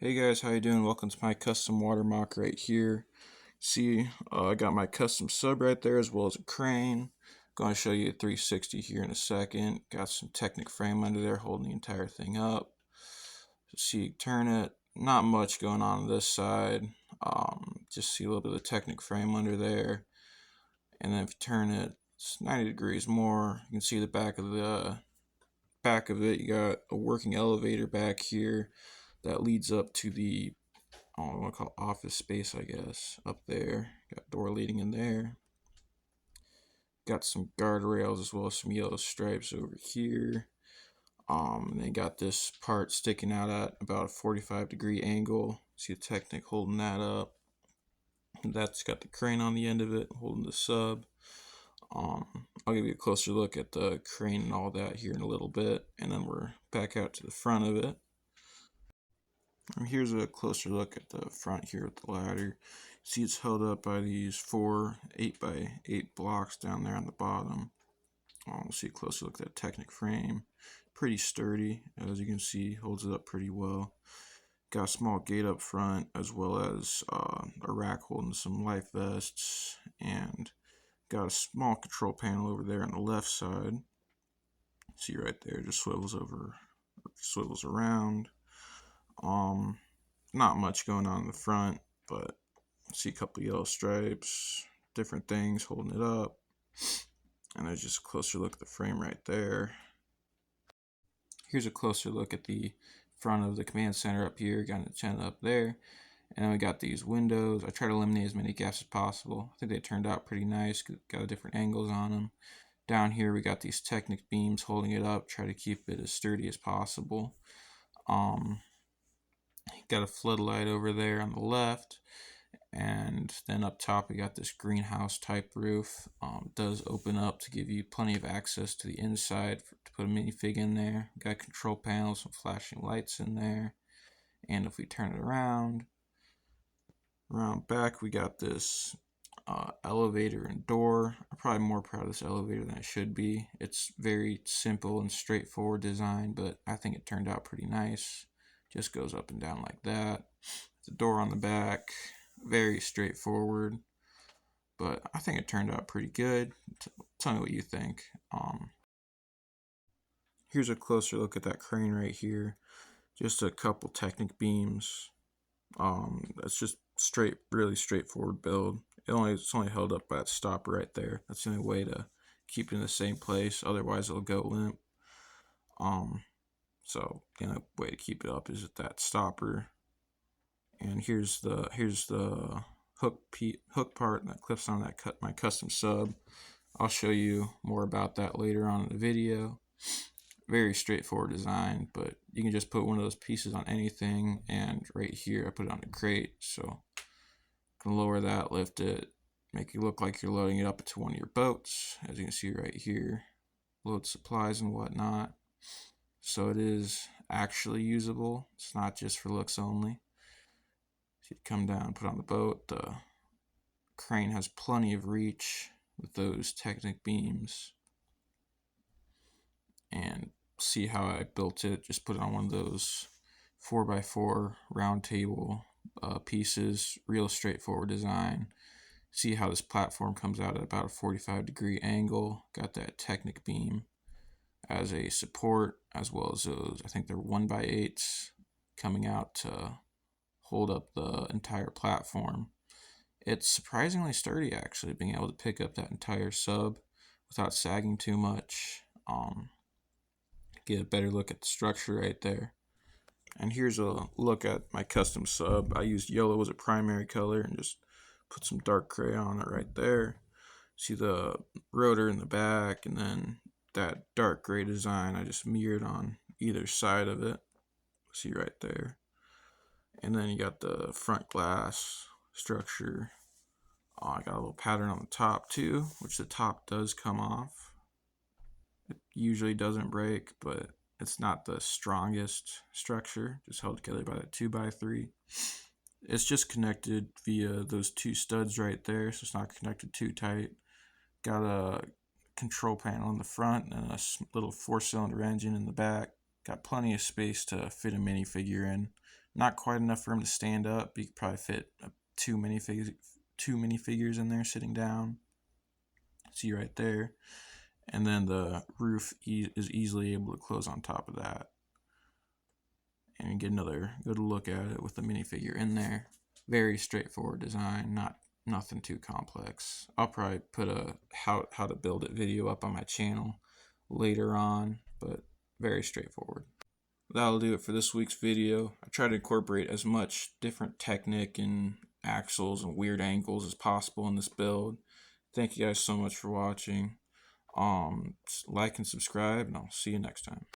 Hey guys, how you doing? Welcome to my custom water mock right here. See, I got my custom sub right there as well as a crane. Going to show you a 360 here in a second. Got some Technic frame under there holding the entire thing up. So see, turn it. Not much going on this side. Just see a little bit of the Technic frame under there. And then if you turn it, it's 90 degrees more. You can see the back of it. You got a working elevator back here that leads up to the I don't know what to call office space, I guess, up there. Got door leading in there. Got some guardrails as well as some yellow stripes over here. They got this part sticking out at about a 45-degree angle. See the Technic holding that up. That's got the crane on the end of it holding the sub. I'll give you a closer look at the crane and all that here in a little bit, and then we're back out to the front of it. And here's a closer look at the front here with the ladder. See, it's held up by these 4 8x8 blocks down there on the bottom. We'll see a closer look at that Technic frame. Pretty sturdy, as you can see, holds it up pretty well. Got a small gate up front, as well as a rack holding some life vests, and got a small control panel over there on the left side. See right there, just swivels around. Not much going on in the front, but see a couple yellow stripes, different things holding it up. And there's just a closer look at the frame right there. Here's a closer look at the front of the command center up here, got an antenna up there. And then we got these windows. I try to eliminate as many gaps as possible. I think they turned out pretty nice, got different angles on them. Down here we got these Technic beams holding it up, try to keep it as sturdy as possible. Got a floodlight over there on the left, and then up top we got this greenhouse type roof. Does open up to give you plenty of access to the inside to put a minifig in there. Got control panels, some flashing lights in there. And if we turn it around back, we got this elevator and door. I'm probably more proud of this elevator than I should be. It's very simple and straightforward design, but I think it turned out pretty nice. Just goes up and down like that. The door on the back, very straightforward, but I think it turned out pretty good. Tell me what you think. Here's a closer look at that crane right here. Just a couple Technic beams. That's just really straightforward build. It's only held up by that stopper right there. That's the only way to keep it in the same place. Otherwise, it'll go limp. So the only way to keep it up is with that stopper. And here's the hook part that clips on my custom sub. I'll show you more about that later on in the video. Very straightforward design, but you can just put one of those pieces on anything. And right here I put it on a crate, so you can lower that, lift it, make it look like you're loading it up into one of your boats. As you can see right here, load supplies and whatnot. So it is actually usable. It's not just for looks only. So you come down, put on the boat. The crane has plenty of reach with those Technic beams. And see how I built it. Just put it on one of those 4x4 round table pieces. Real straightforward design. See how this platform comes out at about a 45-degree angle. Got that Technic beam as a support, as well as those, I think they're 1x8s coming out to hold up the entire platform. It's surprisingly sturdy, actually, being able to pick up that entire sub without sagging too much. Get a better look at the structure right there. And here's a look at my custom sub. I used yellow as a primary color and just put some dark gray on it right there. See the rotor in the back, and then that dark gray design I just mirrored on either side of it. See right there. And then you got the front glass structure. I got a little pattern on the top too, which the top does come off. It usually doesn't break, but it's not the strongest structure, just held together by that 2x3. It's just connected via those 2 studs right there, so it's not connected too tight. Got a control panel in the front and a little 4-cylinder engine in the back. Got plenty of space to fit a minifigure in. Not quite enough for him to stand up. You could probably fit two minifigures in there sitting down. See right there. And then the roof is easily able to close on top of that. And you get another good look at it with the minifigure in there. Very straightforward design, nothing too complex. I'll probably put a how to build it video up on my channel later on, but very straightforward. That'll do it for this week's video. I try to incorporate as much different Technic and axles and weird angles as possible in this build. Thank you guys so much for watching. Like and subscribe, and I'll see you next time.